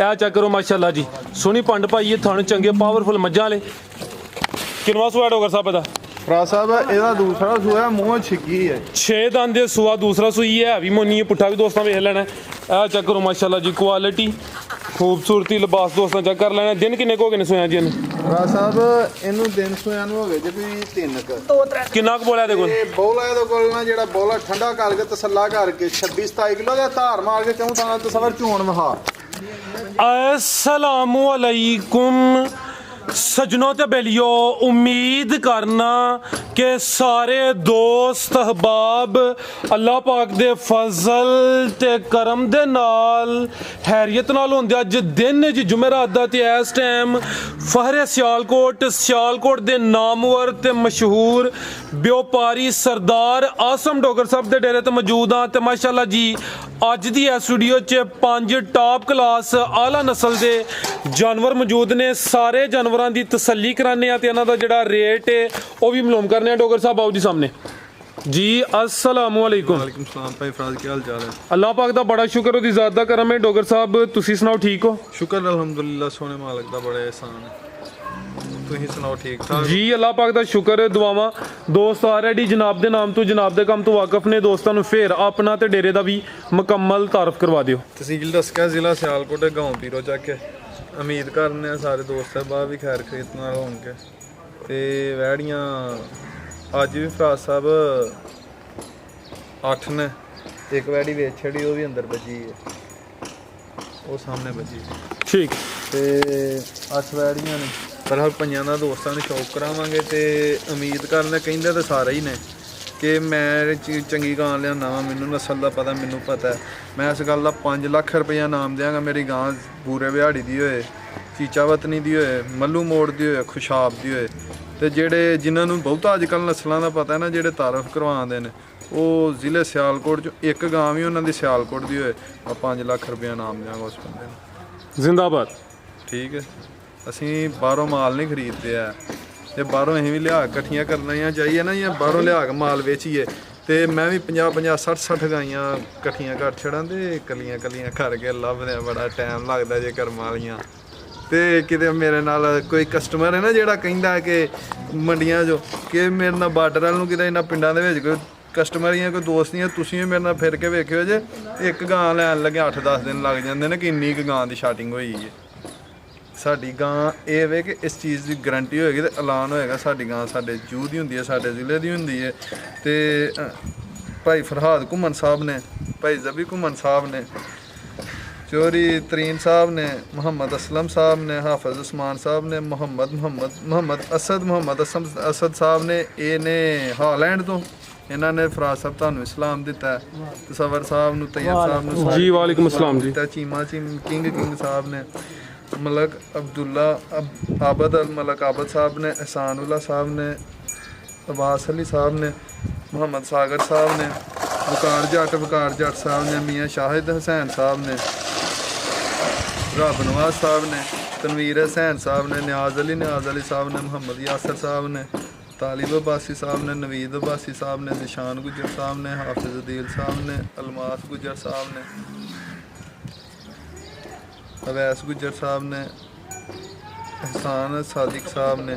ਇਹ ਚੈੱਕ ਕਰੋ ਮਾਸ਼ਾਅੱਲਾ ਜੀ, ਸੋਹਣੀ ਪੰਡ ਪਾਈ ਹੈ, ਥਣ ਚੰਗੇ ਪਾਵਰਫੁਲ ਮੱਝਾਂ ਵਾਲੇ। ਕਿੰਨਵਾਂ ਸੂਆ ਡੋਗਰ ਸਾਹਿਬ ਦਾ? ਫਰਾ ਸਾਹਿਬ ਇਹਦਾ ਦੂਸਰਾ ਸੂਆ ਮੂੰਹ ਛਿੱਗੀ ਹੈ, 6 ਦੰਦ ਦੇ ਸੂਆ ਦੂਸਰਾ ਸੂਈ ਹੈ, ਵੀ ਮੋਨੀ ਹੈ, ਪੁੱਠਾ ਵੀ ਦੋਸਤਾਂ ਵੇਖ ਲੈਣਾ। ਇਹ ਚੈੱਕ ਕਰੋ ਮਾਸ਼ਾਅੱਲਾ ਜੀ, ਕੁਆਲਿਟੀ ਖੂਬਸੂਰਤੀ ਲਿਬਾਸ ਦੋਸਤਾਂ ਚੈੱਕ ਕਰ ਲੈਣਾ। ਦਿਨ ਕਿੰਨੇ ਕੁ ਹੋ ਗਏ ਨੇ ਸੋਇਆ ਜੀ ਇਹਨੂੰ? ਫਰਾ ਸਾਹਿਬ ਇਹਨੂੰ ਦਿਨ ਸੋਇਆ ਨੂੰ ਹੋ ਗਏ ਜੀ ਵੀ 3 ਕੁ। ਕਿੰਨਾ ਕੁ ਬੋਲਿਆ ਇਹਦੇ ਕੋਲ? ਇਹ ਬੋਲਾ ਇਹਦੇ ਕੋਲ ਨਾ ਜਿਹੜਾ ਬੋਲਾ ਠੰਡਾ ਕਰਕੇ ਤਸੱਲਾ ਕਰਕੇ 26-27 ਕਿਲੋ ਦਾ ਧਾਰ ਮਾਰ ਕੇ ਕਿਉਂ ਤਾਂ ਤਸਵਰ ਝੂਣ ਵਹਾ। अस्सलामु अलैकुम सजनों ते बेलियो, उम्मीद करना कि सारे दोस्त अहबाब अल्लाह पाक दे फजल ते करम दे नाल हैरियत नाल होंदे। अज दिन ज जुमेरात दा ते इस टाइम फहरे सियालकोट दे नामवर ते मशहूर व्यापारी सरदार आसम डोगर साहब दे डेरे ते मौजूद हाँ। ते माशाअल्लाह जी अज दी इस वीडियो च 5 टॉप क्लास आला नस्ल दे जानवर मौजूद ने। सारे जानवरां दी तसल्ली कराने ते इन्हां दा जिहड़ा रेट है वो भी मालूम करने। डोगर साहब आओ जी सामने जी। अस्सलाम वालेकुम। वालेकुम सलाम भाई फराज, क्या हाल चाल है? अल्लाह पाक दा बड़ा शुक्र, ओदी ज़ात दा करम है। डोगर साहब तुसी सुनाओ, ठीक हो? शुक्र अल्हम्दुलिल्लाह, सोने मालिक दा बड़ा एहसान है। तुसीं सुनाओ ठीक ठाक जी? अल्लाह पाक दा शुक्र, दुआवां। दोस्त ऑलरेडी जनाब दे नाम तो जनाब दे काम तो वाकफ ने। दोस्तां नूं फिर अपना ते डेरे दा भी मुकम्मल तारफ करवा दिओ। तहसील दसका, जिला सियालकोट, गांव पीरो चक है। उम्मीद करने सारे दोस्त साहब भी खैर खरीद नाल होणगे। ते वैड़ियां अज भी फराज साहब 8 ने, एक वैड़ी वेच छड़ी, वो भी अंदर बची है, वो सामने बची है। ठीक ते 8 वैड़ियां ने, पर हम पंजां दा दोस्तां नूं शौक करावांगे। ते उम्मीद करने कहिंदे ते सारे ही ने कि मैं चंगी गां लियाना वा, मैनू नस्ल का पता, मैनू पता है। मैं इस गल का 5 लाख रुपया नाम देंगा मेरी गां बूरे बिहाड़ी दी होए, चीचा वतनी दी होए, मल्लू मोड़ दी होए, खुशाब दी होए। ते जेड़े जिन्होंने बहुत अजकल नस्लों का पता है ना, जेड़े तारफ करवाते हैं, वो जिले सियालकोट च एक गां भी उन्होंने सियालकोट दी होए, 5 लाख रुपया नाम देंगा उस बंदे नूं। जिंदाबाद। ठीक है, असीं बाहरों माल नहीं खरीदते है, ते बाहरों असीं भी लिया कट्ठियां करनियां चाहिए ना, या बाहरों लिया के माल बेचिए। ते मैं भी 50-50, 60-60 गाइयां कट्ठियां कर छड़ां ते कलियां कलियां करके लभदे बड़ा टाइम लगदा जे करम वालियां। ते किते मेरे नाल कोई कस्टमर है ना जेड़ा कहिंदा कि मंडियां जो कि मेरे नाल बार्डर वाल नूं किते इन्हां पिंडां दे विच कोई कस्टमर या कोई दोस्त नहीं है, तुसीं भी मेरे नाल फिर के वेखिओ जे एक गां लैन लगे 8-10 दिन लग जांदे ने कि इन्नी क गां दी शार्टिंग होई है। साडी गां ਇਹ ਵੇ कि इस चीज़ की गारंटी होएगी तो ऐलान होएगा साडी गां साडे जू दी हुंदी है, साडे जिले दी हुंदी है। ते भाई फरहाद घुमन साहब ने, भाई जबी घुमन साहब ने, चौरी तरीन साहब ने, मोहम्मद असलम साहब ने, हाफिज उस्मान साहब ने, मोहम्मद असद साहब ने, ये ने हालैंड तो इन्होंने फराज साहब तुहानूं इस्लाम दिता है। तसवर साहब नूं, तैयब साहब नूं जी वालेकुम अस्सलाम जी। चीमा किंग साहब ने, मलक अब्दुल्ला आबद मलक आबद साहब ने, एहसानुल्लाह साहब ने, अब्बास अली साहब ने, मोहम्मद सागर साहब ने, वकार जट साहब ने, मियाँ शाहिद हुसैन साहब ने, रब नवाज साहब ने, तनवीर हुसैन साहब ने, न्याज अली साहब ने, मोहम्मद यासर साहब ने, तालिब अब्बासी साहब ने, नवीद अब्बासी साहब ने, निशान गुजर साहब ने, हाफिज अदील साहब ने, अलमास गुजर साहब ने, अवैस गुजर साहब ने, एहसान सादिक साहब ने,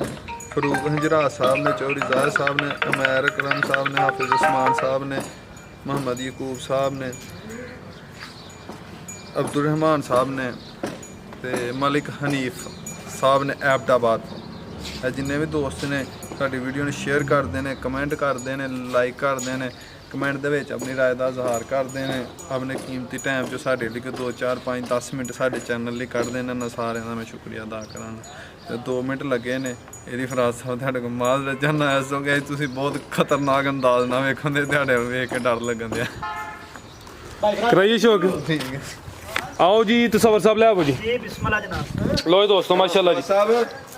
फरूक हंजरात साहब ने, चौरी ज़ाहिर साहब ने, उमैर करम साहब ने, हाफिज उस्मान साहब ने, मोहम्मद यकूब साहब ने, अब्दुलरहमान साहब ने, ते मलिक हनीफ साहब ने एबटाबाद। जिन्ने भी दोस्त ने साडी वीडियो ने शेयर करते हैं, कमेंट करते हैं, लाइक करते हैं, कमेंट दे विच अपनी राय का इजहार करते हैं, अपने कीमती टाइम जो साढ़े लिए 2, 4, 5, 10 मिनट साढ़े चैनल लिए कढ़ते हैं। इन्होंने सारे का मैं शुक्रिया अदा कराना। 2 मिनट लगे ने यदि फराज साहब तुहाडे कोल माल रजाना ऐस हो गया, तुसीं बहुत खतरनाक अंदाज ना वेखो दे, तुहाडे वेख के डर लगन दिया। कराइए शौक। ठीक है, आओ जी तसवर साहब ले आओ जी। बिस्मिल्लाह जनाब। लो दोस्तों माशाल्लाह जी। साहब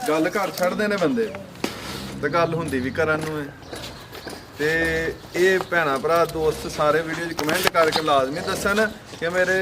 गल कर छड़दे ने बंदे ते गल हुंदी भी करन नूं है। ते ये भैन भरा दोस्त सारे वीडियो कमेंट करके लाजमी दसन कि मेरे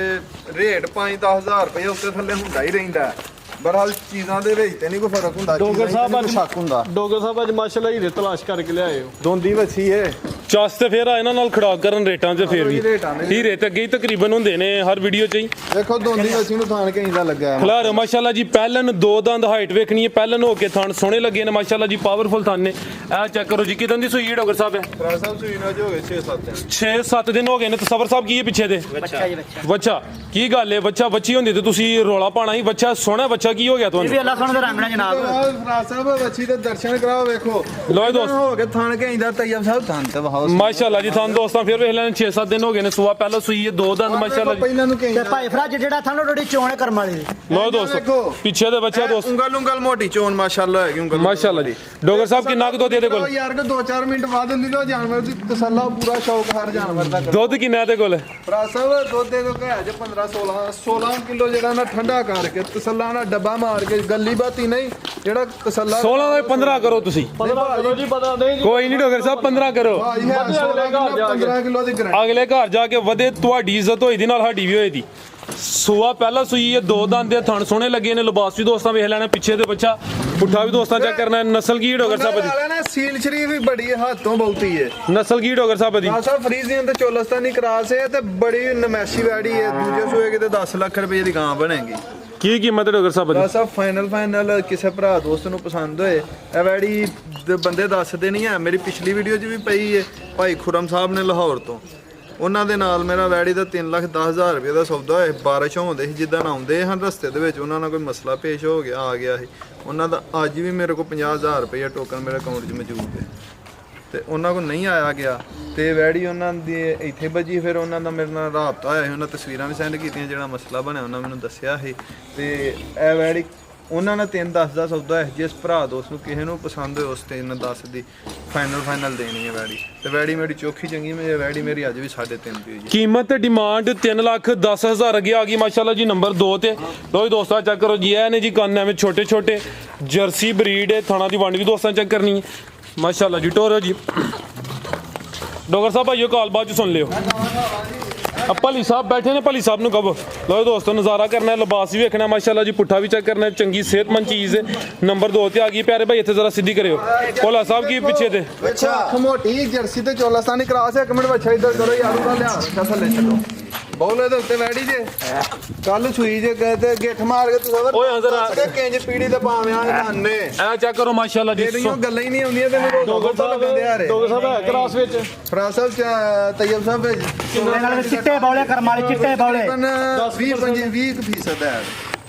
रेट 5-10 हज़ार रुपये उत्ते थल्ले हुंदा ही रहिंदा है। ਬਹਰਹਾਲ ਚੀਜ਼ਾਂ ਦੇ ਵਿੱਚ ਤੇ ਨਹੀਂ ਕੋਈ ਫਰਕ ਹੁੰਦਾ, ਡੋਗਰ ਸਾਹਿਬ ਅੱਜ ਸ਼ੱਕ ਹੁੰਦਾ। ਡੋਗਰ ਸਾਹਿਬ ਅੱਜ ਮਾਸ਼ਾਅੱਲਾ ਹੀਰੇ ਤਲਾਸ਼ ਕਰਕੇ ਲਿਆਏ ਹੋ। ਦੋਂਦੀ ਵੱਛੀ ਏ ਚਸ ਤੇ ਫਿਰ ਆ ਇਹਨਾਂ ਨਾਲ ਖੜਾ ਕਰਨ ਰੇਟਾਂ 'ਚ ਫਿਰ ਵੀ ਰੇਟਾਂ ਨੇ। ਹੀਰੇ ਤੇ ਅੱਗੇ ਹੀ ਤਕਰੀਬਨ ਹੁੰਦੇ ਨੇ ਹਰ ਵੀਡੀਓ 'ਚ ਹੀ। ਦੇਖੋ ਦੋਂਦੀ ਵੱਛੀ ਨੂੰ ਥਾਣ ਕਿੰਦਾ ਲੱਗਾ ਹੈ। ਖਲਾਰ ਮਾਸ਼ਾਅੱਲਾ ਜੀ ਪਹਿਲਨ ਦੋ ਦੰਦ ਹਾਈਟ ਵੇਖਣੀ ਹੈ, ਪਹਿਲਨ ਹੋ ਕੇ ਥਣ ਸੋਹਣੇ ਲੱਗੇ ਨੇ ਮਾਸ਼ਾਅੱਲਾ ਜੀ, ਪਾਵਰਫੁਲ ਥਣ ਨੇ। ਇਹ ਚੈੱਕ ਕਰੋ ਜੀ ਕਿਦਾਂ ਦੀ ਸੂਈ ਹੈ ਡੋਗਰ ਸਾਹਿਬ। ਫਰਾਜ ਸਾਹਿਬ ਸੂਈ ਨਾਲ ਜੋ ਹੋ ਗਏ 6-7 ਦਿਨ 6-7 ਦਿਨ ਹੋ ਗਏ ਨੇ। ਤਸਵਰ ਸਾਹਿਬ ਕੀ ਹੈ ਪਿੱਛੇ ਦੇ? ਬੱਚਾ ਜੀ ਬੱਚਾ ਬੱਚਾ ਕੀ ਗੱਲ ਹੈ? ਬੱਚਾ ਬੱਚੀ ਹੁੰਦੀ ਤੇ ਤੁਸੀਂ ਰੋਲਾ ਪਾਣਾ ਸੀ। ਬੱਚਾ ਸੋਹਣਾ ਬੱਚਾ ਕੀ ਹੋ ਗਿਆ ਇਹ ਵੀ ਤੁਹਾਨੂੰ? ਅੱਲਾ ਸੋਹਣੇ ਦਾ ਰੰਗ ਨਾ ਜਨਾਬ। ਫਰਾਜ ਸਾਹਿਬ ਵੱਛੀ ਦੇ ਦਰਸ਼ਨ ਕਰਾਓ, ਵੇਖੋ ਲਓ ਦੋਸਤ। ਹੋ ਕੇ ਥਾਣ ਕਿੰਦਾ ਤੈਯਬ ਸਾਹਿਬ ਥਾਣ ਤੇ ਵਹਾਓ। ਮਾਸ਼ਾਅੱਲਾ ਜੀ ਤੁਹਾਨੂੰ ਦੋਸਤਾਂ ਫਿਰ ਵੇਖ ਲੈਣ 6-7 ਦਿਨ ਹੋ ਗਏ ਨੇ। ਸੂਆ ਪਹਿਲਾਂ ਸੂਈ ਹੈ, ਦੋ ਦੰਦ ਮਾਸ਼ਾਅੱਲਾ ਜੀ। ਪਹਿਲਾਂ ਨੂੰ ਤੇ ਕਿੰਦਾ ਭਾਈ ਫਰਾਜ ਜਿਹੜਾ ਥਾਨੋ ਡੋਡੀ ਚੋਣ ਕਰਮ ਵਾਲੀ ਲਓ ਦੋਸਤ ਪਿੱਛੇ ਦੇ ਬੱਚਾ ਦੋਸਤ ਉਂਗਲ ਮੋਟੀ ਚੋਣ ਮਾਸ਼ਾਅੱਲਾ ਹੈਗੀ ਉਂਗਲ ਮਾਸ਼ਾਅੱਲਾ ਜੀ। ਡੋਗਰ ਸਾਹਿਬ ਕਿੰਨਾ ਕੁ ਦੁੱਧ ਇਹਦੇ ਕੋਲ? ਯਾਰ ਕੋ 2-4 ਮਿੰਟ ਬਾਅਦ ਹੁੰਦੀ ਤਾਂ ਜਾਨਵਰ ਦੀ ਤਸੱਲਾ ਪੂਰਾ ਸ਼ੌਕ ਹਰ ਜਾਨਵਰ ਦਾ ਕਰੋ। ਦੁੱਧ ਕਿੰਨਾ ਇਹਦੇ ਕੋਲ? ਫਰਾਜ ਸਾਹਿਬ ਦੁੱਧ ਦੇ ਦੋ ਘਰ ਚ 15-16 ਕਿਲੋ ਜਿਹੜਾ ਨਾ ਠੰਡਾ ਕਰਕੇ ਤਸੱਲਾ ਨਾਲ ਡੱਬਾ ਮਾਰ ਕੇ ਗੱਲੀ ਬਾਤੀ ਨਹੀਂ ਜਿਹੜਾ ਤਸੱਲਾ 16 ਦਾ 15 ਕਰੋ ਤੁਸੀਂ। 15 ਕਰੋ ਜੀ, ਪਤਾ ਨਹੀਂ ਜੀ। ਕੋਈ ਨਹੀਂ ਡੋਗਰ ਸਾਹਿਬ 15 ਕਰੋ। ਭਾਜੀ ਹੈ 15 ਕਿਲੋ ਦੀ ਗਰੰਟੀ। ਅਗਲੇ ਘਰ ਜਾ ਕੇ ਵਧੇ, ਤੁਹਾਡੀ ਇੱਜ਼ਤ ਹੋਈ ਦੀ ਨਾਲ ਸਾਡੀ ਵੀ ਹੋਈ ਦੀ। ਸੂਆ ਪਹਿਲਾਂ ਸੂਈ ਹੈ, ਦੋ ਦੰਦ ਦੇ ਥਣ ਸੋਹਣੇ ਲੱਗੇ ਨੇ। ਲਿਬਾਸ ਵੀ ਦੋਸਤਾਂ ਵੇਖ ਲੈਣਾ, ਪਿੱਛੇ ਦੇ ਬੱਚਾ ਪੁੱਠਾ ਵੀ ਦੋਸਤਾਂ ਚੈੱਕ ਕਰਨਾ। ਨਸਲ ਕੀ ਡੋਗਰ ਸਾਹਿਬ ਦੀ? ਵਾਲਾ ਨਾ ਸੀਲ ਸ਼ਰੀਫ ਵੀ ਬੜੀ ਹੈ, ਹੱਥੋਂ ਬਹੁਤੀ ਹੈ। ਨਸਲ ਕੀ ਡੋਗਰ ਸਾਹਿਬ ਦੀ? ਹਾਂ ਸਾਹਿਬ ਫਰੀਜ਼ੀਅਨ ਤੇ ਚੋਲਸਤਾਨੀ ਕਰਾਸ ਹੈ ਤੇ ਬੜੀ ਨਮੈਸ਼ੀ ਵੈੜੀ ਹੈ। ਦੂਜੇ ਸੂਏ ਕਿਤੇ 10 ਲੱਖ ਰੁਪਏ ਦੀ ਗਾਂ ਬਣੇਗੀ। ਕੀ ਕੀਮਤ ਹੈ ਡੋਗਰ ਸਾਹਿਬ ਦੀ? ਸਾਹਿਬ ਫਾਈਨਲ ਕਿਸੇ ਭਰਾ ਦੋਸਤ ਨੂੰ ਪਸੰਦ ਹੋਏ ਇਹ ਵੈੜੀ ਦੇ ਬੰਦੇ ਦੱਸਦੇ ਨਹੀਂ ਹੈ। ਮੇਰੀ ਪਿਛਲੀ ਵੀਡੀਓ 'ਚ ਵੀ ਪਈ ਹੈ ਭਾਈ ਖੁਰਮ ਸਾਹਿਬ ਨੇ ਲਾਹੌਰ ਤੋਂ, ਉਹਨਾਂ ਦੇ ਨਾਲ ਮੇਰਾ ਵੈੜੀ ਦਾ 3,10,000 ਰੁਪਏ ਦਾ ਸੌਦਾ ਹੋਇਆ। ਬਾਰਿਸ਼ ਹੁੰਦੇ ਸੀ, ਜਿੱਦਾਂ ਆਉਂਦੇ ਹਨ ਰਸਤੇ ਦੇ ਵਿੱਚ ਉਹਨਾਂ ਨਾਲ ਕੋਈ ਮਸਲਾ ਪੇਸ਼ ਹੋ ਗਿਆ, ਆ ਗਿਆ ਸੀ ਉਹਨਾਂ ਦਾ। ਅੱਜ ਵੀ ਮੇਰੇ ਕੋਲ 50,000 ਰੁਪਏ ਟੋਕਨ ਮੇਰੇ ਅਕਾਊਂਟ 'ਚ ਮੌਜੂਦ ਹੈ ਤੇ ਉਹਨਾਂ ਕੋਲ ਨਹੀਂ ਆਇਆ ਗਿਆ ਤੇ ਵੈੜੀ ਉਹਨਾਂ ਦੀ ਇੱਥੇ ਵੱਜੀ। ਫਿਰ ਉਹਨਾਂ ਦਾ ਮੇਰੇ ਨਾਲ ਰਾਬਤਾ ਹੋਇਆ ਸੀ, ਉਹਨਾਂ ਤਸਵੀਰਾਂ ਵੀ ਸੈਂਡ ਕੀਤੀਆਂ, ਜਿਹੜਾ ਮਸਲਾ ਬਣਿਆ ਉਹਨਾਂ ਮੈਨੂੰ ਦੱਸਿਆ ਸੀ। ਤੇ ਇਹ ਵੈੜੀ ਉਹਨਾਂ ਨੇ 3-10 ਦਾ ਸੌਦਾ ਹੈ। ਜਿਸ ਭਰਾ ਦੋਸਤ ਨੂੰ ਕਿਸੇ ਨੂੰ ਪਸੰਦ ਹੋਏ ਉਸ 3-10 ਦੀ ਫਾਈਨਲ ਦੇਣੀ ਹੈ ਵੈੜੀ। ਤੇ ਵੈੜੀ ਮੇਰੀ ਚੋਖੀ ਚੰਗੀ, ਮੇਰੀ ਵੈੜੀ ਮੇਰੀ ਅੱਜ ਵੀ 3.5 ਦੀ ਹੋਈ ਜੀ। ਕੀਮਤ ਤੇ ਡਿਮਾਂਡ 3,10,000 ਅੱਗੇ ਆ ਗਈ ਮਾਸ਼ਾਅੱਲਾ ਜੀ। ਨੰਬਰ 2 ਤੇ ਲੋ ਜੀ ਦੋਸਤਾਂ ਚੈੱਕ ਕਰੋ ਜੀ। ਇਹ ਨੇ ਜੀ ਕੰਨ ਐਵੇਂ ਛੋਟੇ ਛੋਟੇ, ਜਰਸੀ ਬਰੀਡ ਹੈ। ਥਾਣਾ ਦੀ ਵੰਡ ਵੀ ਦੋਸਤਾਂ ਚੈੱਕ ਕਰਨੀ ਹੈ ਮਾਸ਼ਾਅੱਲਾ ਜੀ। ਟੋਰੋ ਜੀ ਡੋਗਰ ਸਾਹਿਬ ਭਾਈਓ ਕਾਲ ਬਾਅਦ ਚ ਸੁਣ ਲਿਓ। ਭਲੀ ਸਾਹਿਬ ਬੈਠੇ ਨੇ, ਭਲੀ ਸਾਹਿਬ ਨੂੰ ਕਹੋ। ਲੋ ਦੋਸਤੋ ਨਜ਼ਾਰਾ ਕਰਨਾ, ਲਿਬਾਸ ਵੀ ਵੇਖਣਾ ਮਾਸ਼ਾਅੱਲਾ ਜੀ, ਪੁੱਠਾ ਵੀ ਚੈੱਕ ਕਰਨਾ। ਚੰਗੀ ਸਿਹਤਮੰਦ ਚੀਜ਼ ਹੈ। ਨੰਬਰ 2 ਤੇ ਆ ਗਈ ਪਿਆਰੇ ਭਾਈ, ਇੱਥੇ ਜ਼ਰਾ ਸਿੱਧੀ ਕਰਿਓ। ਭੋਲਾ ਸਾਹਿਬ ਕੀ ਪਿੱਛੇ ਤੇ? ਅੱਛਾ ਅੱਖ ਮੋਟੀ ਜਰਸੀ ਤੇ ਚੋਲਸਤਾਨੀ ਕਰਾਸ। ਇੱਕ ਮਿੰਟ ਬੱਚਾ ਇੱਧਰ ਕਰੋ ਯਾਰ, ਉਹਦਾ ਲਿਆ ਰੱਖਿਆ ਥੱਲੇ ਛੱਡੋ। ਬੌਲੇ ਦੇ ਉੱਤੇ ਵੈੜੀ ਜੇ ਕੱਲ ਸੂਈ ਜੇ ਗਏ ਤੇ ਗਿੱਠ ਮਾਰ ਕੇ ਤੁਸੀਂ ਓਏ ਹਾਂ ਜ਼ਰਾ। ਕਿੰਜ ਪੀੜੀ ਤੇ ਪਾਵਿਆਂ ਖਾਨੇ ਇਹ ਚੈੱਕ ਕਰੋ ਮਾਸ਼ਾਅੱਲਾ ਜੀ। ਜਿਹੜੀਆਂ ਗੱਲਾਂ ਹੀ ਨਹੀਂ ਆਉਂਦੀਆਂ ਤੈਨੂੰ ਡੋਗਰ ਸਾਹਿਬ ਡੋਗਰ ਸਾਹਿਬ ਹੈ ਕਲਾਸ ਵਿੱਚ। ਫਰਾਜ ਸਾਹਿਬ ਤੈਯਬ ਸਾਹਿਬ ਨਾਲ ਚਿੱਟੇ ਬੌਲੇ ਕਰਮ ਵਾਲੇ, ਚਿੱਟੇ ਬੌਲੇ 20% ਹੈ।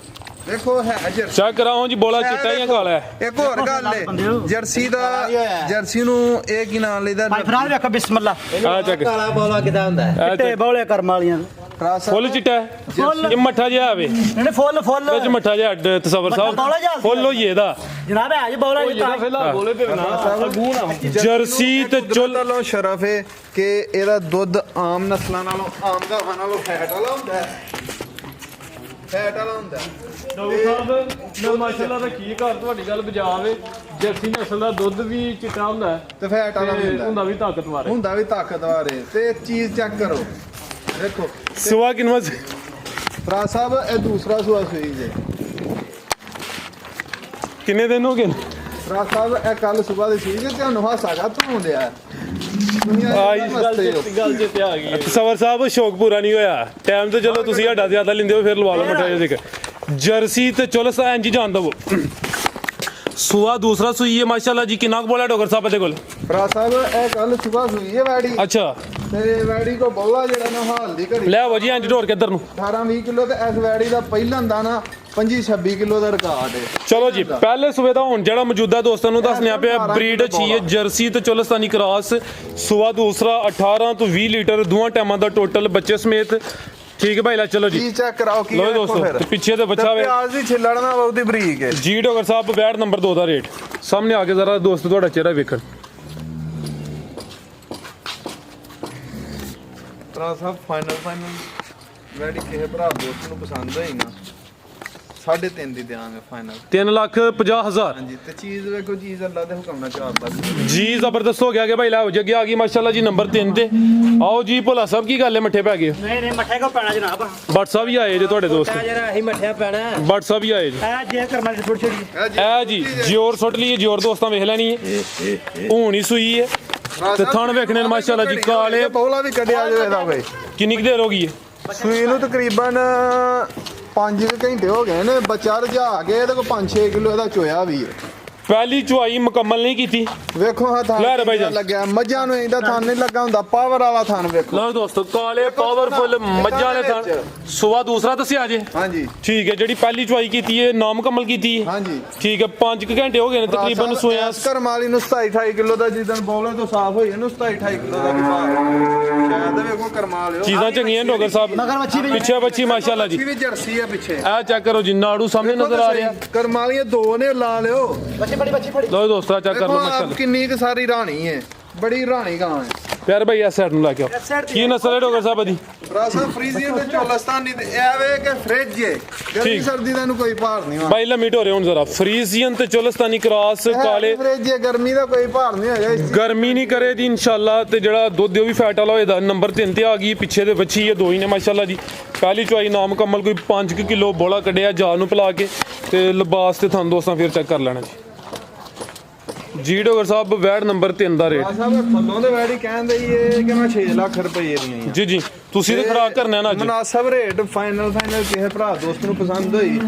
ਦੇਖੋ ਹੈ ਜਰਸੀ। ਚੈੱਕ ਕਰਾਓ ਜੀ, ਬੋਲਾ ਚਿੱਟਾ ਜਾਂ ਕਾਲਾ ਹੈ? ਇੱਕ ਹੋਰ ਗੱਲ ਹੈ ਜਰਸੀ ਦਾ, ਜਰਸੀ ਨੂੰ ਇਹ ਕੀ ਨਾਮ ਲਈਦਾ? ਭਾਈ ਫਰਾਜ ਵੇਖੋ ਬਿਸਮਿਲ੍ਲਾ। ਆ ਚੈੱਕ ਕਾਲਾ ਬੌਲਾ ਕਿਦਾਂ ਹੁੰਦਾ ਹੈ? ਚਿੱਟੇ ਬੌਲੇ ਕਰਮ ਵਾਲੀਆਂ ਫਰਾਜ ਸਾਹਿਬ ਫੁੱਲ ਚਿੱਟਾ ਹੈ। ਇਹ ਮੱਠਾ ਜਿਹਾ ਆਵੇ ਨਹੀਂ ਫੁੱਲ ਵਿੱਚ ਮੱਠਾ ਜਿਹਾ ਤਸਵਰ ਬੌਲਾ ਜਿਹਾ ਸਾਹਿਬ ਫੁੱਲ ਹੋਈ ਇਹਦਾ ਜਨਾਬ ਹੈ ਜੀ ਬੌਲਾ ਜੀ। ਜਿਹੜਾ ਫਿਲਹਾਲ ਬੋਲੇ ਤੇ ਨਾ ਅਗੂਣਾ ਜਰਸੀ ਤੇ ਚੁੱਲ ਵੱਲੋਂ ਸ਼ਰਫ ਹੈ ਕਿ ਇਹਦਾ ਦੁੱਧ ਆਮ ਨਸਲਾਂ ਨਾਲੋਂ, ਆਮ ਗਾਵਾਂ ਨਾਲੋਂ ਫੈਟ ਵਾਲਾ ਹੁੰਦਾ ਹੈ। ਫੈਟ ਵਾਲਾ ਹੁੰਦਾ ਹੈ। ਡੋਗਰ ਸਾਹਿਬ ਨੇ ਮਾਸ਼ਾਅੱਲਾ ਰੱਖੀ ਘਰ, ਤੁਹਾਡੀ ਗੱਲ ਬਜਾਵੇ। ਜਰਸੀ ਨਸਲ ਦਾ ਦੁੱਧ ਵੀ ਚਿੱਟਾ ਹੁੰਦਾ ਹੈ ਤੇ ਫੈਟ ਵਾਲਾ ਵੀ ਤੇ ਹੁੰਦਾ ਹੁੰਦਾ ਵੀ ਤਾਕਤਵਰ ਹੈ। ਹੁੰਦਾ ਵੀ ਤਾਕਤਵਰ ਹੈ। ਤੇ ਚੀਜ਼ ਚੈੱਕ ਕਰੋ, ਦੇਖੋ ਸੁਆ ਕਿਨਵਾ ਫਰਾਜ ਸਾਹਿਬ ਇਹ ਦੂਸਰਾ ਸੂਆ ਸੂਈ ਜੇ। ਕਿੰਨੇ ਦਿਨ ਹੋ ਗਏ? ਫਰਾਜ ਸਾਹਿਬ ਇਹ ਕੱਲ ਸਵੇਰ ਦੀ ਸੂਈ ਜੇ। ਤੁਹਾਨੂੰ ਹਾਸਾਗਾ ਧੋਣ ਦਿਆ ਗੱਲ ਜਿੱਤੇ ਆ ਗਈ ਹੈ। ਤਸਵਰ ਸਾਹਿਬ ਸ਼ੌਕ ਪੂਰਾ ਨਹੀਂ ਹੋਇਆ। ਟਾਈਮ ਤੇ ਚਲੋ ਤੁਸੀਂ ਸਾਡਾ ਜ਼ਿਆਦਾ ਲੈਂਦੇ ਹੋ, ਫਿਰ ਲਵਾ ਲਓ ਮਠਾ ਜਿਹਾ ਦੇਖ। ਜਰਸੀ ਤੇ ਚੁਲਸ ਇੰਜ ਹੀ ਜਾਣ ਦਵੋ। ਸੂਆ ਦੂਸਰਾ ਸੂਈ ਹੈ ਮਾਸ਼ਾਅੱਲਾ ਜੀ। ਕਿੰਨਾ ਕੁ ਬੋਲਾ ਡੋਗਰ ਸਾਹਿਬ ਦੇ ਕੋਲ? ਫਰਾਜ ਸਾਹਿਬ ਇਹ ਕੱਲ ਸਵੇਰ ਸੂਈ ਹੈ ਵੈੜੀ। ਅੱਛਾ ਤੇ ਵੈੜੀ ਕੋ ਬੌਲਾ ਜਿਹੜਾ ਨਾ ਹਾਲ ਦੀ ਘੜੀ ਲੈ ਆਵੋ ਜੀ ਇੰਜ ਢੋਰ ਕੇ ਇੱਧਰ ਨੂੰ। 18-20 ਕਿਲੋ ਤੇ ਇਸ ਵੈੜੀ ਦਾ ਪਹਿਲਾਂ ਦਾਣਾ 25-26 ਕਿਲੋ ਦਾ ਰਿਕਾਰਡ ਹੈ। ਚਲੋ ਜੀ ਪਹਿਲੇ ਸੂਬੇ ਦਾ ਹੁਣ ਜਿਹੜਾ ਮੌਜੂਦਾ ਦੋਸਤਾਂ ਨੂੰ ਦੱਸਣਿਆ ਪਿਆ ਬਰੀਡ ਅੱਛੀ ਹੈ ਜਰਸੀ ਤੇ ਚੁਲਸਤਾਨੀ ਕਰਾਸ। ਸੂਆ ਦੂਸਰਾ 18 ਤੋਂ 20 ਲੀਟਰ ਦੋਵਾਂ ਟਾਈਮਾਂ ਦਾ ਟੋਟਲ ਬੱਚੇ ਸਮੇਤ। ਠੀਕ ਹੈ ਭਾਈ ਲੈ ਚਲੋ ਜੀ ਕੀ ਚੈੱਕ ਕਰਾਓ ਕੀ ਲਓ ਵੇਖੋ ਦੋਸਤੋ ਫਿਰ। ਤੇ ਪਿੱਛੇ ਤੇ ਬੱਚਾ ਵੇ ਪਿਆਜ਼ ਦੀ ਛਿੱਲੜ ਨਾ ਬਹੁਤੀ ਬਰੀਕ ਹੈ। ਜੀ ਡੋਗਰ ਸਾਹਿਬ ਬੈਡ ਨੰਬਰ 2 ਦਾ ਰੇਟ ਸਾਹਮਣੇ ਆ ਕੇ ਜ਼ਰਾ ਦੋਸਤ ਤੁਹਾਡਾ ਚਿਹਰਾ ਵੇਖਣ। ਫਰਾਜ ਸਾਹਿਬ ਫਾਈਨਲ ਵੈੜੀ ਕਿਸੇ ਭਰਾ ਦੋਸਤ ਨੂੰ ਪਸੰਦ ਹੋਈ ਨਾ 3.5 ਦੀ ਦਿਆਂਗੇ ਫਾਈਨਲ 3,50,000 ਹਾਂਜੀ ਤੇ ਚੀਜ਼ ਵੇਖੋ ਚੀਜ਼ ਅੱਲਾ ਦੇ ਹੁਕਮ ਨਾਲ 4 ਲੱਖ ਜੀ ਜ਼ਬਰਦਸਤ ਹੋ ਗਿਆ ਕਿ ਭਾਈ ਲਾਓ ਜੱਗੇ ਆ ਗਈ ਮਾਸ਼ਾਅੱਲਾ ਜੀ ਨੰਬਰ 3 ਤੇ ਆਓ ਜੀ ਭੋਲਾ ਸਾਹਿਬ ਕੀ ਗੱਲ ਹੈ ਮੱਠੇ ਪੈ ਗਏ ਨਹੀਂ ਨਹੀਂ ਮੱਠੇ ਕੋ ਪੈਣਾ ਜਨਾਬ ਬੱਟ ਸਾਹਿਬ ਵੀ ਆਏ ਜੇ ਤੁਹਾਡੇ ਦੋਸਤ ਜਰਾ ਅਸੀਂ ਮੱਠਿਆ ਪੈਣਾ ਬੱਟ ਸਾਹਿਬ ਵੀ ਆਏ ਜੀ ਇਹ ਜੇ ਕਰਮਾਂ ਦੀ ਥੋੜੀ ਛੋੜੀ ਇਹ ਜੀ ਜੋਰ ਸੁੱਟ ਲਈ ਜੋਰ ਦੋਸਤਾਂ ਵੇਖ ਲੈਣੀ ਹੈ ਹੁਣ ਹੀ ਸੂਈ ਹੈ ਤੇ ਥਣ ਵੇਖਣੇ ਨੇ ਮਾਸ਼ਾਅੱਲਾ ਜੀ ਕਾਲੇ ਬੌਲਾ ਵੀ ਕੱਢਿਆ ਜੋ ਇਹਦਾ ਬਈ ਕਿੰਨੀ ਕੁ ਦੇਰ ਹੋ ਗਈ ਹੈ ਸੂਈ ਨੂੰ ਤਕਰੀਬਨ 5 ਘੰਟੇ ਹੋ ਗਏ ਨੇ ਬੱਚਾ ਰਜਾ ਕੇ ਇਹਦੇ ਕੋਲ 5-6 ਕਿਲੋ ਇਹਦਾ ਚੋਇਆ ਵੀ ਹੈ ਪਹਿਲੀ ਚੁਆਈ ਮੁਕੰਮਲ ਨਹੀਂ ਕੀਤੀ ਵੇਖੋ ਹਾਂ ਥਾਂ ਲੈ ਰੇ ਬਾਈ ਜਾਨ। ਲੱਗਿਆ ਮੱਝਾਂ ਨੂੰ ਇਹਦਾ ਥਾਂ ਨਹੀਂ ਲੱਗਾ ਹੁੰਦਾ ਪਾਵਰ ਵਾਲਾ ਥਾਂ ਵੇਖੋ ਲਓ ਦੋਸਤੋ ਕਾਲੇ ਪਾਵਰਫੁਲ ਮੱਝਾਂ ਵਾਲੇ ਥਣ ਸਵਾ ਦੂਸਰਾ ਦੱਸਿਆ ਜੇ ਹਾਂਜੀ ਠੀਕ ਹੈ ਜਿਹੜੀ ਪਹਿਲੀ ਚੁਆਈ ਕੀਤੀ ਹੈ ਨਾ ਮੁਕੰਮਲ ਕੀਤੀ ਹੈ ਹਾਂਜੀ ਠੀਕ ਹੈ 5 ਘੰਟੇ ਹੋ ਗਏ ਨੇ ਤਕਰੀਬਨ ਸੋਇਆ ਕਰਮਾਲੀ ਨੂੰ 27-28 ਕਿਲੋ ਦਾ ਜਿੱਦਣ ਬੌਲੇ ਤੋਂ ਸਾਫ਼ ਹੋਈ ਇਹਨੂੰ 27-28 ਕਿਲੋ ਦਾ ਵੀ ਭਾਰ ਸ਼ਾਇਦ ਵੇਖੋ ਕਰਮਾਲ ਚੀਜ਼ਾਂ ਚੰਗੀਆਂ ਡੋਗਰ ਸਾਹਿਬ ਮਗਰ ਵੱਛੀ ਵੀ ਪਿੱਛੇ ਬੱਚੀ ਮਾਸ਼ਾਅੱਲਾ ਜੀ ਵੀ ਜਰਸੀ ਹੈ ਪਿੱਛੇ ਆਹ ਚੈੱਕ ਕਰੋ ਜੀ ਨਾੜੂ ਸਾਹਮਣੇ ਨਜ਼ਰ ਆ ਰਿਹਾ ਕਰਮਾਲੀਆਂ 2 ਨੇ ਲਾ ਲਿਓ ਬੱਚੀ ਫੜੀ ਲਓ ਦੋਸਤੋ ਚੈੱਕ ਕਰ ਲਓ ਦੇਖੋ ਆਪ ਮਾਸ਼ਾਅੱਲਾ ਕਿੰਨੀ ਕੁ ਸਾਰੀ ਰਾਣੀ ਹੈ ਬੜੀ ਰਾਣੀ ਗਾਂ ਹੈ ਪਿਆਰ ਭਾਈ ਇਸ ਸਾਈਡ ਨੂੰ ਲਾ ਕੇ ਆਓ ਕੀ ਨਸਲ ਹੈ ਡੋਗਰ ਸਾਹਿਬ ਦੀ ਰਾਸਾ ਫਰੀਜ਼ੀਅਨ ਤੇ ਚੋਲਸਤਾਨੀ ਤੇ ਐਵੇਂ ਕਿ ਫ੍ਰਿਜ ਹੈ ਗਰਮੀ ਠੀਕ। ਸਰਦੀ ਦਾ ਨੂੰ ਕੋਈ ਭਾਰ ਨਹੀਂ ਵਾ ਭਾਈ ਲਮੀਟ ਹੋ ਰਹੇ ਹੁਣ ਜ਼ਰਾ ਫਰੀਜ਼ੀਅਨ ਤੇ ਚੁਲਸਤਾਨੀ ਕ੍ਰਾਸ ਕਾਲੇ ਫ੍ਰਿਜ ਹੈ ਗਰਮੀ ਦਾ ਕੋਈ ਭਾਰ ਨਹੀਂ ਹੈਗਾ ਇਸ ਗਰਮੀ ਨਹੀਂ ਕਰੇ ਦੀ ਇਨਸ਼ਾਅੱਲਾ ਤੇ ਜਿਹੜਾ ਦੁੱਧ ਉਹ ਵੀ ਫੈਟ ਵਾਲਾ ਹੋਏਦਾ ਨੰਬਰ 3 ਤੇ ਆ ਗਈ ਪਿੱਛੇ ਦੇ ਬੱਚੀ ਹੈ ਦੋ ਹੀ ਨੇ ਮਾਸ਼ਾਅੱਲਾ ਜੀ ਪਹਿਲੀ ਚੁਆਈ ਨਾ ਮੁਕੰਮਲ ਕੋਈ 5 ਕਿਲੋ ਬੋਲਾ ਕੱਢਿਆ ਜਾਲ ਨੂੰ ਪਿਲਾ ਕੇ ਤੇ ਲਿਬਾਸ ਤੇ ਤੁਹਾਨੂੰ ਦੋਸਤਾਂ ਫਿਰ ਚੈੱਕ ਕਰ ਲੈਣਾ ਜੀ ਡੋਗਰ ਸਾਹਿਬ ਵੈੜ ਨੰਬਰ 3 ਦਾ ਰੇਟ ਸਾਹਿਬ ਥੱਲੋਂ ਦੇ ਵੈੜੀ ਕਹਿੰਦੇ ਹੀ ਇਹ ਕਿ ਮੈਂ 6 ਲੱਖ ਰੁਪਏ ਦੀਆਂ ਹੀ ਜੀ ਜੀ ਤੁਸੀਂ ਤੇ ਖੜਾ ਕਰਨਾ ਨਾ ਅੱਜ ਮੁਨਾਸਬ ਰੇਟ ਫਾਈਨਲ ਕਿਸੇ ਭਰਾ ਦੋਸਤ ਨੂੰ ਪਸੰਦ ਹੋਈ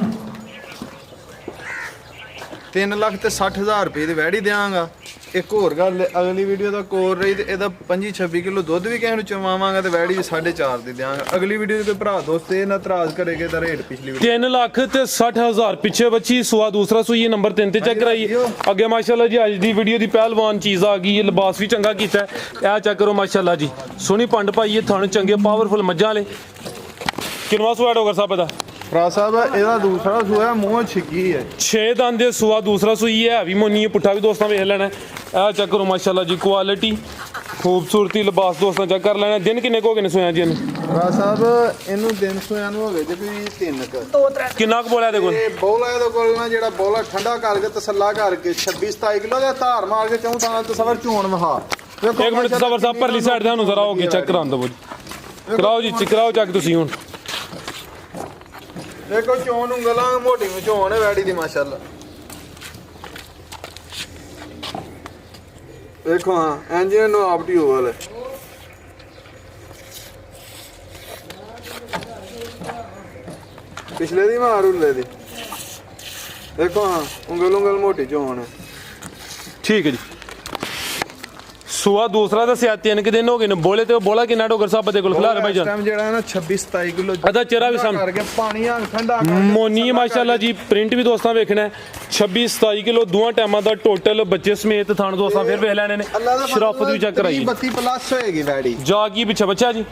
3,60,000 ਰੁਪਏ ਦੀ ਵੈੜੀ ਦਿਆਂਗਾ ਇੱਕ ਹੋਰ ਗੱਲ ਅਗਲੀ ਵੀਡੀਓ ਦਾ ਕੋਰ ਰਹੀ ਤੇ ਇਹਦਾ 25-26 ਕਿਲੋ ਦੁੱਧ ਵੀ ਕਿਸੇ ਨੂੰ ਚਵਾਵਾਂਗਾ ਤੇ ਵੈੜੀ ਵੀ 4.5 ਦੀ ਦਿਆਂਗਾ ਅਗਲੀ ਵੀਡੀਓ ਦੇ ਕੋਈ ਭਰਾ ਦੋਸਤ ਇਹ ਨਾ ਇਤਰਾਜ਼ ਕਰੇਗੇ ਤਾਂ ਰੇਟ ਪਿਛਲੀ ਵੀਡੀਓ 3,60,000 ਪਿੱਛੇ ਬੱਚੀ ਸਵਾ ਦੂਸਰਾ ਸੂਈ ਨੰਬਰ 3 ਤੇ ਚੈੱਕ ਕਰਾਈ ਅੱਗੇ ਮਾਸ਼ਾਅੱਲਾ ਜੀ ਅੱਜ ਦੀ ਵੀਡੀਓ ਦੀ ਪਹਿਲਵਾਨ ਚੀਜ਼ ਆ ਗਈ ਹੈ ਲਿਬਾਸ ਵੀ ਚੰਗਾ ਕੀਤਾ ਹੈ ਇਹ ਚੈੱਕ ਕਰੋ ਮਾਸ਼ਾਅੱਲਾ ਜੀ ਸੋਹਣੀ ਪੰਡ ਪਾਈ ਹੈ ਥਣ ਚੰਗੇ ਪਾਵਰਫੁਲ ਮੱਝਾਂ ਵਾਲੇ ਕਿੰਨਵਾ ਸੂਆ ਡੋਗਰ ਸਾਹਿਬ ਦਾ ਭਰਾ ਸਾਹਿਬ ਇਹਦਾ ਦੂਸਰਾ ਸੂਆ ਮੂੰਹ ਛਿੱਗੀ ਹੈ 6 ਦੰਦ ਦੇ ਸੂਆ ਦੂਸਰਾ ਸੂਈ ਹੈ ਵੀ ਮੋਨੀ ਪੁੱਠਾ ਵੀ ਦੋਸਤਾਂ ਵੇਖ ਲੈਣਾ ਇਹ ਚੈੱਕ ਕਰੋ ਮਾਸ਼ਾਅੱਲਾ ਜੀ ਕੁਆਲਿਟੀ ਖੂਬਸੂਰਤੀ ਲਿਬਾਸ ਦੋਸਤਾਂ ਚੈੱਕ ਕਰ ਲੈਣਾ ਦਿਨ ਕਿੰਨੇ ਕੁ ਹੋ ਗਏ ਨੇ ਸੋਇਆ ਜੀ ਇਹਨੂੰ ਭਰਾ ਸਾਹਿਬ ਇਹਨੂੰ ਦਿਨ ਸੋਇਆ ਨੂੰ ਹੋ ਗਏ ਜੇ ਕੋਈ 3 ਕਿੰਨਾ ਕੁ ਬੋਲਿਆ ਦੇ ਕੋਲ ਇਹ ਬੌਲਾ ਇਹਦੇ ਕੋਲ ਨਾ ਜਿਹੜਾ ਬੌਲਾ ਠੰਡਾ ਕਰਕੇ ਤਸੱਲਾ ਕਰਕੇ 26-27 ਕਿਲੋ ਦਾ ਧਾਰ ਮਾਰ ਕੇ ਚੌਂ ਤਾਂ ਤਸਵਰ ਚੋਣ ਵਹਾ ਵੇਖੋ ਇੱਕ ਮਿੰਟ ਸਬਰ ਸਾਹਿਬ ਪਰਲੀ ਸਾਈਡ ਤੇ ਸਾਨੂੰ ਜ਼ਰਾ ਹੋ ਕੇ ਚੈੱਕ ਕਰਾਉਣ ਦਿਓ ਜੀ ਕਰਾਓ ਜੀ ਕਰਾਓ ਚੈੱਕ ਤੁਸੀਂ ਹੁਣ ਦੇਖੋ ਚੋਣ ਉਂਗਲਾਂ ਮੋਟੀ ਚੋਣ ਹੈ ਵੈੜੀ ਦੀ ਮਾਸ਼ਾਅੱਲਾ ਦੇਖੋ ਹਾਂ ਇੰਜਨ ਨੂੰ ਆਪਟੀ ਹੋਵਲ ਹੈ ਪਿਛਲੇ ਦੀ ਮਾਰ ਉੱਲੇ ਦੀ ਦੇਖੋ ਹਾਂ ਉਂਗਲ ਮੋਟੀ ਚੋਣ ਹੈ ਠੀਕ ਹੈ ਜੀ ਸੂਆ ਦੂਸਰਾ ਦੱਸਿਆ 3 ਕਿ ਦਿਨ ਹੋ ਗਏ ਨੇ ਬੋਲੇ ਤੇ ਬੋਲਾ ਕਿੰਨਾ ਡੋਗਰ ਸਾਹਿਬ ਦੇ ਕੋਲ ਖਿਲਾ ਰਹੇ ਭਾਈ ਜਾਨ ਟਾਈਮ ਜਿਹੜਾ ਹੈ ਨਾ 26-27 ਕਿਲੋ ਅਦਾ ਚਿਹਰਾ ਵੀ ਸਾਹਮਣੇ ਕਰਕੇ ਪਾਣੀ ਆ ਠੰਡਾ ਕਰਕੇ ਮੋਨੀ ਹੈ ਮਾਸ਼ਾਅੱਲਾ ਜੀ ਪ੍ਰਿੰਟ ਵੀ ਦੋਸਤਾਂ ਵੇਖਣਾ 26-27 ਕਿਲੋ ਦੋਵਾਂ ਟਾਈਮਾਂ ਦਾ ਟੋਟਲ ਬੱਚੇ ਸਮੇਤ ਥਾਣ ਦੋਸਤਾਂ ਫਿਰ ਵੇਖ ਲੈਣੇ ਨੇ ਸ਼ਰਾਫਤ ਵੀ ਚੈੱਕ ਕਰਾਈ 32 ਪਲੱਸ ਹੋਏਗੀ ਵੈੜੀ ਜਾ ਕੀ ਪਿੱਛੇ ਬੱਚਾ ਜੀ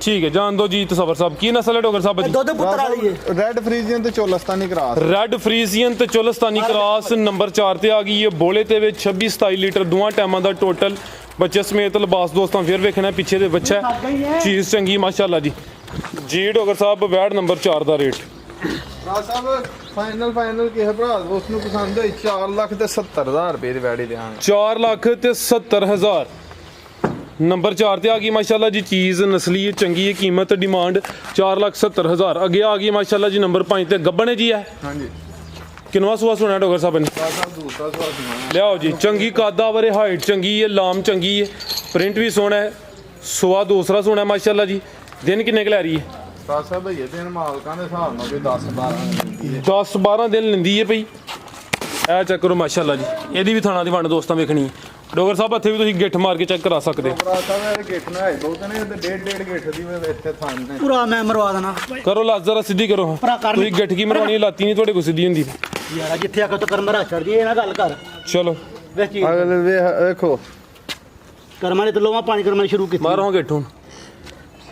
ਠੀਕ ਹੈ ਜਾਣ ਦੋ ਜੀ ਤਸਵਰ ਸਾਹਿਬ ਕੀ ਨਸਲ ਹੈ ਡੋਗਰ ਸਾਹਿਬ ਦੀ ਦੁੱਧ ਪੁੱਤਰ ਵਾਲੀ ਹੈ ਰੈੱਡ ਫਰੀਜ਼ੀਅਨ ਤੇ ਚੋਲਸਤਾਨੀ ਕਰਾਸ ਰੈੱਡ ਫਰੀਜ਼ੀਅਨ ਤੇ ਚੁਲਸਤਾਨੀ ਕ੍ਰਾਸ ਨੰਬਰ 4 ਤੇ ਆ ਗਈ ਹੈ ਬੋਲੇ ਤੇ ਵਿੱਚ 26-27 ਲੀਟਰ ਦੋਵਾਂ ਟਾਈਮਾਂ ਦਾ ਟੋਟਲ ਬੱਚੇ ਸਮੇਤ ਲਿਬਾਸ ਦੋਸਤਾਂ ਫਿਰ ਵੇਖਣਾ ਪਿੱਛੇ ਦੇ ਬੱਚਾ ਚੀਜ਼ ਚੰਗੀ ਮਾਸ਼ਾਅੱਲਾ ਜੀ ਜੀ ਡੋਗਰ ਸਾਹਿਬ ਵੈੜ ਨੰਬਰ 4 ਦਾ ਰੇਟ ਭਰਾ ਸਾਹਿਬ ਫਾਈਨਲ ਕਿਸੇ ਭਰਾ ਦੋਸਤ ਨੂੰ ਪਸੰਦ ਹੋਈ 4,70,000 ਰੁਪਏ ਦੀ ਵੈੜੀ ਦੇਵਾਂਗੇ 4,70,000 ਨੰਬਰ 4 ਤੇ ਆ ਗਈ ਮਾਸ਼ਾਅੱਲਾ ਜੀ ਚੀਜ਼ ਨਸਲੀ ਹੈ ਚੰਗੀ ਹੈ ਕੀਮਤ ਡਿਮਾਂਡ 4,70,000 ਅੱਗੇ ਆ ਗਈ ਮਾਸ਼ਾਅੱਲਾ ਜੀ ਨੰਬਰ 5 ਤੇ ਗੱਬਣੇ ਜੀ ਹੈ ਹਾਂਜੀ ਕਿੰਨਵਾ ਸੂਆ ਸੁਣਾ ਡੋਗਰ ਸਾਹਿਬ ਨੇ ਭਰਾ ਸਾਹਿਬ ਦੂਸਰਾ ਸਵਾਲ ਸੁਣਾਉਣਾ ਲਿਆਓ ਜੀ ਚੰਗੀ ਕਾਦਾ ਬਾਰੇ ਹਾਈਟ ਚੰਗੀ ਹੈ ਲਾਮ ਚੰਗੀ ਹੈ ਪ੍ਰਿੰਟ ਵੀ ਸੋਹਣਾ ਹੈ ਸੂਆ ਦੂਸਰਾ ਸੋਹਣਾ ਮਾਸ਼ਾਅੱਲਾ ਜੀ ਦਿਨ ਕਿੰਨੇ ਕੁ ਲੈ ਰਹੀ ਹੈ ਭਰਾ ਸਾਹਿਬ ਭਈਏ ਦਿਨ ਮਾਲਕਾਂ ਦੇ ਹਿਸਾਬ ਨਾਲ ਕੋਈ 10-12 ਦਿੰਦੀ ਹੈ 10-12 ਦਿਨ ਲੈਂਦੀ ਹੈ ਭਈ ਇਹ ਚੈੱਕ ਕਰੋ ਮਾਸ਼ਾਅੱਲਾ ਜੀ ਇਹਦੀ ਵੀ ਥਾਣਾ ਦੀ ਵੰਡ ਦੋਸਤਾਂ ਵੇਖਣੀ ਹੈ ਡੋਗਰ ਸਾਹਿਬ ਇੱਥੇ ਵੀ ਤੁਸੀਂ ਗਿੱਠ ਮਾਰ ਕੇ ਚੈੱਕ ਕਰਾ ਸਕਦੇ ਹੋ ਭਰਾ ਸਾਹਿਬ ਇਹ ਗਿੱਠ ਨਾ ਹੈ ਬਹੁਤ ਨੇ ਤੇ ਡੇਢ ਗਿੱਠ ਦੀ ਮੈਂ ਇੱਥੇ ਥਾਂ ਨੇ ਪੂਰਾ ਮੈਂ ਮਰਵਾ ਦੇਣਾ ਕਰੋ ਲੱਤ ਜ਼ਰਾ ਸਿੱਧੀ ਕਰੋ ਭਰਾ ਕਰ ਤੁਸੀਂ ਗਿੱਠ ਕੀ ਮਰਵਾਉਣੀ ਲਾਤੀ ਨਹੀਂ ਤੁਹਾਡੇ ਕੋਲ ਸਿੱਧੀ ਹੁੰਦੀ ਯਾਰ ਜਿੱਥੇ ਆਖੋ ਤਾਂ ਕਰਮ ਰਾ ਛੱਡ ਜੀ ਇਹ ਨਾ ਗੱਲ ਕਰ ਚਲੋ ਵੇਖ ਜੀ ਅਗਲੇ ਵੇਖੋ ਕਰਮਾਂ ਨੇ ਤੇ ਲੋਵਾ ਪਾਣੀ ਕਰਮਾਂ ਸ਼ੁਰੂ ਕੀਤੀ ਮਾਰੋ ਗਿੱਠ ਹੁਣ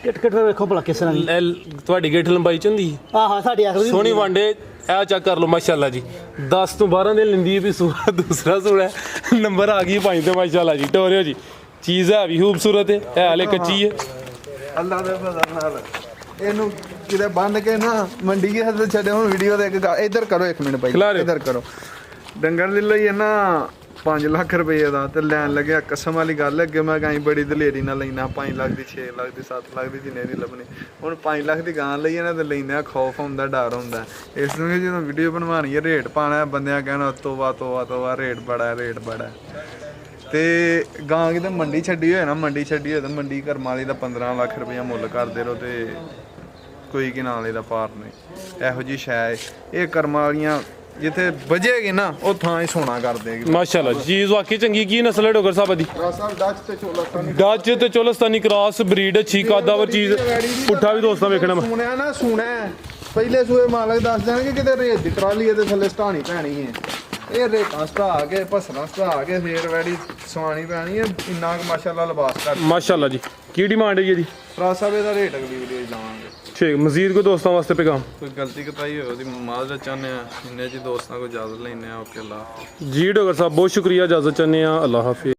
ਕਿਟ ਵੇਖੋ ਭਲਾ ਕਿਸ ਤਰ੍ਹਾਂ ਦੀ ਤੁਹਾਡੀ ਗਿੱਠ ਲੰਬਾਈ ਚ ਹੁੰਦੀ ਹੈ ਆਹ ਸਾਡੀ ਆਖਰੀ ਸੋਹਣੀ ਵਾਂਡੇ ਇਹ ਚੈੱਕ ਕਰ ਲਓ ਮਾਸ਼ਾਅੱਲਾ ਜੀ 10 ਤੋਂ 12 ਦਿਨ ਲੈਂਦੀ ਹੈ ਵੀ ਸੂਆ ਦੂਸਰਾ ਸੂਆ ਨੰਬਰ ਆ ਗਈ 5 ਤੇ ਮਾਸ਼ਾਅੱਲਾ ਜੀ ਟੋਰਿਓ ਜੀ ਚੀਜ਼ ਹੈ ਵੀ ਖੂਬਸੂਰਤ ਹੈ ਇਹ ਹਾਲੇ ਕੱਚੀ ਹੈ ਅੱਲਾ ਦੇ ਫਜ਼ਲ ਨਾਲ ਇਹਨੂੰ ਕਿਤੇ ਬੰਨ ਕੇ ਨਾ ਮੰਡੀ ਕੇ ਹੱਥ ਛੱਡੇ ਹੁਣ ਵੀਡੀਓ ਦੇ ਇੱਕ ਇੱਧਰ ਕਰੋ 1 ਮਿੰਟ ਭਾਈ ਖਿਲਾ ਰਹੇ। ਇੱਧਰ ਕਰੋ ਡੰਗਰ ਦੇ ਲਈ ਨਾ 5 ਲੱਖ ਰੁਪਏ ਦਾ ਤੇ ਲੈਣ ਲੱਗਿਆ ਕਸਮ ਵਾਲੀ ਗੱਲ ਅੱਗੇ ਮੈਂ ਗਾਈ ਬੜੀ ਦਲੇਰੀ ਨਾਲ ਲੈਣਾ 5 ਲੱਖ ਦੀ 6 ਲੱਖ ਦੀ 7 ਲੱਖ ਦੀ ਜਿੰਨੇ ਦੀ ਲੱਭਣੀ ਹੁਣ 5 ਲੱਖ ਦੀ ਗਾਂ ਲਈ ਇਹਨਾਂ ਤੇ ਲੈਂਦੇ ਖੌਫ ਹੁੰਦਾ ਡਰ ਹੁੰਦਾ ਇਸ ਨੂੰ ਜਦੋਂ ਵੀਡੀਓ ਬਣਵਾਉਣੀ ਹੈ ਰੇਟ ਪਾਣਾ ਬੰਦਿਆਂ ਕਹਿਣਾ ਤੋਵਾ ਰੇਟ ਬੜਾ ਤੇ ਗਾਂ ਕਿਤੇ ਮੰਡੀ ਛੱਡੀ ਹੋਏ ਨਾ ਮੰਡੀ ਛੱਡੀ ਹੋਏ ਤਾਂ ਮੰਡੀ ਕਰਮਾਂ ਵਾਲੀ ਦਾ 15 ਲੱਖ ਰੁਪਇਆ ਮੁੱਲ ਕਰਦੇ ਰਹੋ ਤੇ ਕੋਈ ਕੀ ਨਾਲ ਇਹਦਾ ਪਾਰ ਨਹੀਂ ਇਹੋ ਜੀ ਸ਼ੈ ਇਹ ਕਰਮਾਂ ਵਾਲੀਆਂ ਜਿੱਥੇ ਵਜੇਗੀ ਨਾ ਉਹ ਥਾਂ ਹੀ ਸੋਨਾ ਕਰ ਦੇਗੀ ਮਾਸ਼ਾਅੱਲਾ ਚੀਜ਼ ਵਾਕਈ ਚੰਗੀ। ਕੀ ਨਸਲ ਹੈ ਡੋਗਰ ਸਾਹਿਬ ਦੀ? ਡੱਚ ਤੇ ਚੋਲਸਤਾਨੀ ਕ੍ਰਾਸ ਬਰੀਡ ਅੱਛੀ ਕਾਦਾਵਰ ਚੀਜ਼। ਪੁੱਠਾ ਵੀ ਦੋਸਤਾਂ ਵੇਖਣਾ ਸੁਣਿਆ ਨਾ ਸੁਣਿਆ ਪਹਿਲੇ ਸੂਏ ਮਾਲਕ ਦੱਸ ਦੇਣਗੇ ਕਿਤੇ ਰੇਤ ਦੀ ਟਰਾਲੀ ਇਹਦੇ ਥੱਲੇ ਸਟਾਣੀ ਪੈਣੀ ਹੈ ਇਹ ਰੇਤਾਂ ਸਟਾ ਕੇ ਭਸਣਾ ਸਟਾ ਕੇ ਫੇਰ ਵੈੜੀ ਸਵਾਣੀ ਪੈਣੀ ਹੈ ਇੰਨਾ ਕੁ ਮਾਸ਼ਾਅੱਲਾ ਲਿਬਾਸ ਕਰ ਮਾਸ਼ਾਅੱਲਾ ਜੀ। ਕੀ ਡਿਮਾਂਡ ਹੈ ਜੀ ਇਹਦੀ? ਫਰਾਸ ਸਾਹਿਬ ਇਹਦਾ ਰੇਟ ਅਗਲੀ ਵੀਡੀਓ 'ਚ ਲਾਵਾਂਗੇ। ਠੀਕ ਮਜ਼ੀਦ ਕੋਈ ਦੋਸਤਾਂ ਵਾਸਤੇ ਪੈਗਾਮ? ਕੋਈ ਗਲਤੀ ਕਤਾਈ ਹੋਏ ਉਹਦੀ ਮਾਜ਼ਰਤ ਚਾਹੁੰਦੇ ਆ ਇੰਨੇ ਚ ਦੋਸਤਾਂ ਕੋਲ ਇਜਾਜ਼ਤ ਲੈਂਦੇ ਆ ਓਕੇ ਅੱਲਾ ਜੀ ਡੋਗਰ ਸਾਹਿਬ ਬਹੁਤ ਸ਼ੁਕਰੀਆ, ਇਜਾਜ਼ਤ ਚਾਹੁੰਦੇ ਆ। ਅੱਲਾਹ ਹਾਫਿਜ਼।